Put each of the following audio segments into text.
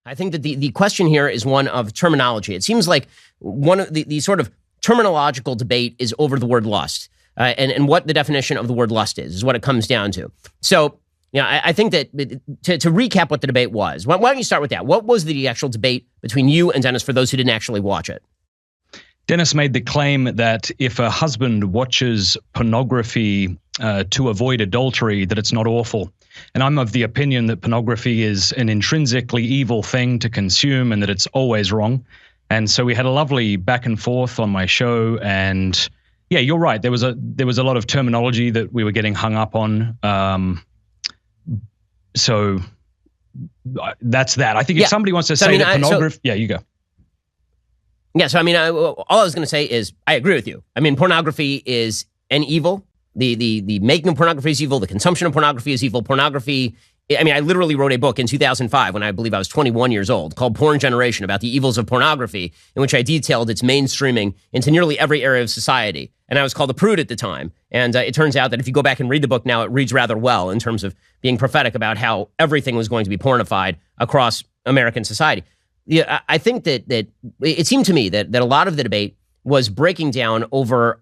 I think that the question here is one of terminology. It seems like one of the sort of terminological debate is over the word lust, and what the definition of the word lust is what it comes down to. So, I think that to recap what the debate was, why don't you start with that? What was the actual debate between you and Dennis for those who didn't actually watch it? Dennis made the claim that if a husband watches pornography to avoid adultery, that it's not awful. And I'm of the opinion that pornography is an intrinsically evil thing to consume and that it's always wrong. And so we had a lovely back and forth on my show. And yeah, you're right. There was a lot of terminology that we were getting hung up on. So that's that. I think if somebody wants to say that pornography, you go. Yeah, so all I was going to say is I agree with you. I mean, pornography is an evil. The making of pornography is evil. The consumption of pornography is evil. Pornography, I literally wrote a book in 2005 when I believe I was 21 years old called Porn Generation about the evils of pornography, in which I detailed its mainstreaming into nearly every area of society. And I was called a prude at the time. And it turns out that if you go back and read the book now, it reads rather well in terms of being prophetic about how everything was going to be pornified across American society. Yeah, I think that it seemed to me that a lot of the debate was breaking down over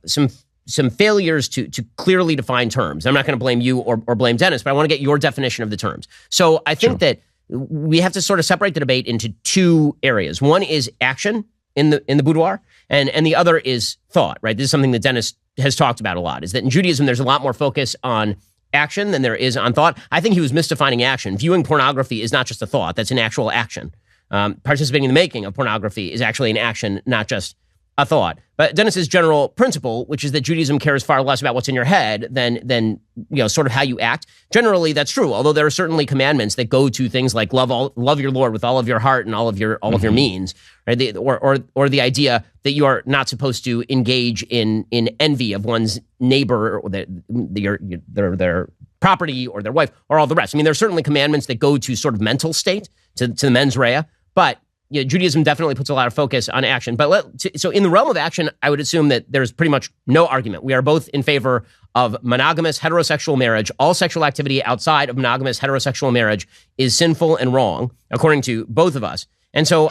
some failures to clearly define terms. I'm not going to blame you or blame Dennis, but I want to get your definition of the terms. So I think that we have to sort of separate the debate into two areas. One is action in the boudoir, and the other is thought. Right? This is something that Dennis has talked about a lot. Is that in Judaism there's a lot more focus on action than there is on thought. I think he was misdefining action. Viewing pornography is not just a thought; that's an actual action. Participating in the making of pornography is actually an action, not just a thought. But Dennis's general principle, which is that Judaism cares far less about what's in your head than sort of how you act. Generally, that's true. Although there are certainly commandments that go to things like love your Lord with all of your heart and all of your means, right? Or the idea that you are not supposed to engage in envy of one's neighbor or their property or their wife or all the rest. I mean, there are certainly commandments that go to sort of mental state, to the mens rea, but Judaism definitely puts a lot of focus on action. But so in the realm of action, I would assume that there's pretty much no argument. We are both in favor of monogamous heterosexual marriage. All sexual activity outside of monogamous heterosexual marriage is sinful and wrong, according to both of us. And so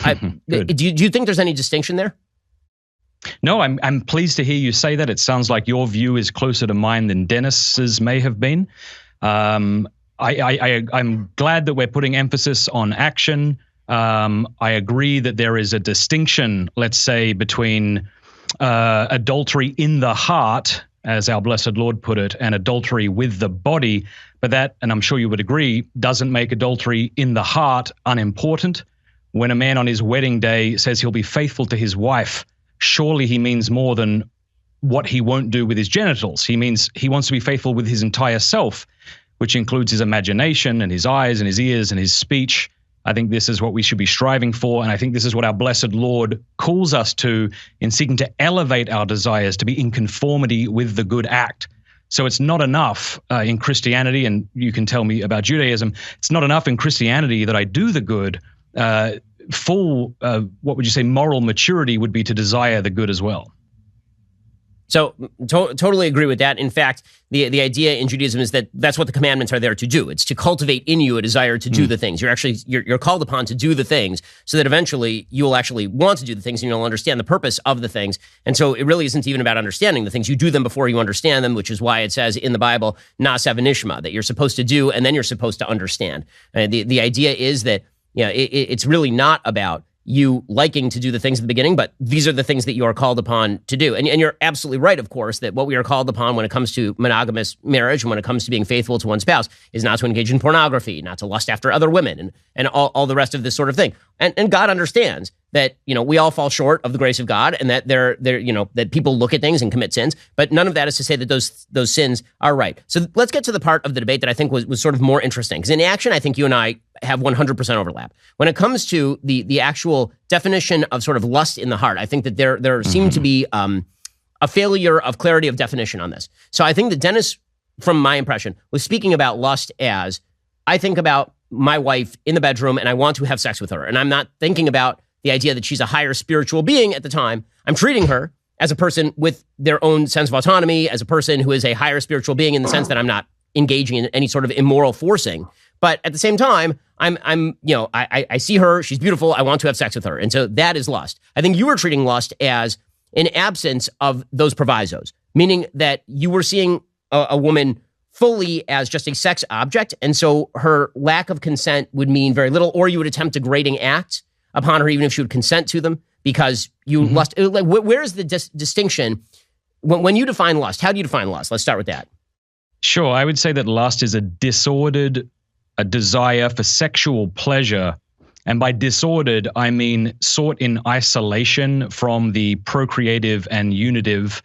do you think there's any distinction there? No, I'm pleased to hear you say that. It sounds like your view is closer to mine than Dennis's may have been. I'm glad that we're putting emphasis on action. I agree that there is a distinction, let's say, between adultery in the heart, as our blessed Lord put it, and adultery with the body. But that, and I'm sure you would agree, doesn't make adultery in the heart unimportant. When a man on his wedding day says he'll be faithful to his wife, surely he means more than what he won't do with his genitals. He means he wants to be faithful with his entire self, which includes his imagination and his eyes and his ears and his speech. I think this is what we should be striving for, and I think this is what our blessed Lord calls us to in seeking to elevate our desires to be in conformity with the good act. So it's not enough in Christianity, and you can tell me about Judaism, it's not enough in Christianity that I do the good. Full, what would you say, moral maturity would be to desire the good as well. So totally agree with that. In fact, the idea in Judaism is that that's what the commandments are there to do. It's to cultivate in you a desire to do the things. You're called upon to do the things so that eventually you will actually want to do the things and you'll understand the purpose of the things. And so it really isn't even about understanding the things. You do them before you understand them, which is why it says in the Bible, Na'aseh v'nishma, that you're supposed to do and then you're supposed to understand. The idea is that it's really not about you liking to do the things at the beginning, but these are the things that you are called upon to do. And you're absolutely right, of course, that what we are called upon when it comes to monogamous marriage and when it comes to being faithful to one spouse is not to engage in pornography, not to lust after other women, and all the rest of this sort of thing. And God understands that, we all fall short of the grace of God and that that people look at things and commit sins, but none of that is to say that those sins are right. So let's get to the part of the debate that I think was sort of more interesting. Because in action, I think you and I have 100% overlap. When it comes to the actual definition of sort of lust in the heart, I think that there seemed to be a failure of clarity of definition on this. So I think that Dennis, from my impression, was speaking about lust as, I think about my wife in the bedroom and I want to have sex with her. And I'm not thinking about the idea that she's a higher spiritual being at the time. I'm treating her as a person with their own sense of autonomy, as a person who is a higher spiritual being in the sense that I'm not engaging in any sort of immoral forcing. But at the same time, I see her, she's beautiful, I want to have sex with her. And so that is lust. I think you were treating lust as an absence of those provisos, meaning that you were seeing a woman fully as just a sex object. And so her lack of consent would mean very little, or you would attempt degrading acts upon her, even if she would consent to them, because you lust. Like, where is the distinction when you define lust? How do you define lust? Let's start with that. Sure. I would say that lust is a desire for sexual pleasure. And by disordered, I mean sought in isolation from the procreative and unitive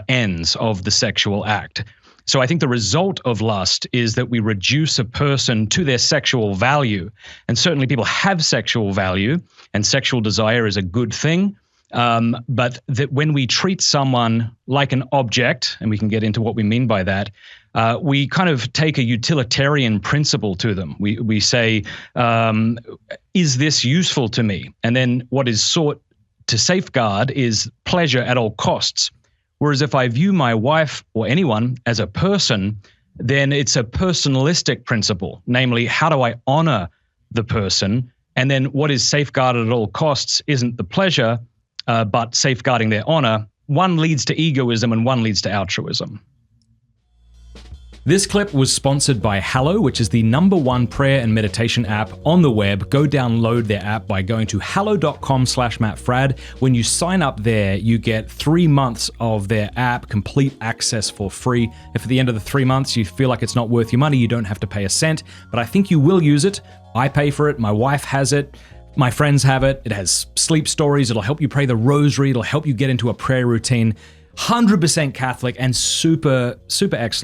ends of the sexual act. So I think the result of lust is that we reduce a person to their sexual value. And certainly people have sexual value, and sexual desire is a good thing. But that when we treat someone like an object, and we can get into what we mean by that, we kind of take a utilitarian principle to them. We say, is this useful to me? And then what is sought to safeguard is pleasure at all costs. Whereas if I view my wife or anyone as a person, then it's a personalistic principle, namely, how do I honor the person? And then what is safeguarded at all costs isn't the pleasure, but safeguarding their honor. One leads to egoism and one leads to altruism. This clip was sponsored by Hallow, which is the #1 prayer and meditation app on the web. Go download their app by going to hallow.com/MattFradd. When you sign up there, you get 3 months of their app, complete access for free. If at the end of the 3 months you feel like it's not worth your money, you don't have to pay a cent, but I think you will use it. I pay for it. My wife has it. My friends have it. It has sleep stories. It'll help you pray the rosary. It'll help you get into a prayer routine. 100% Catholic and super, super excellent.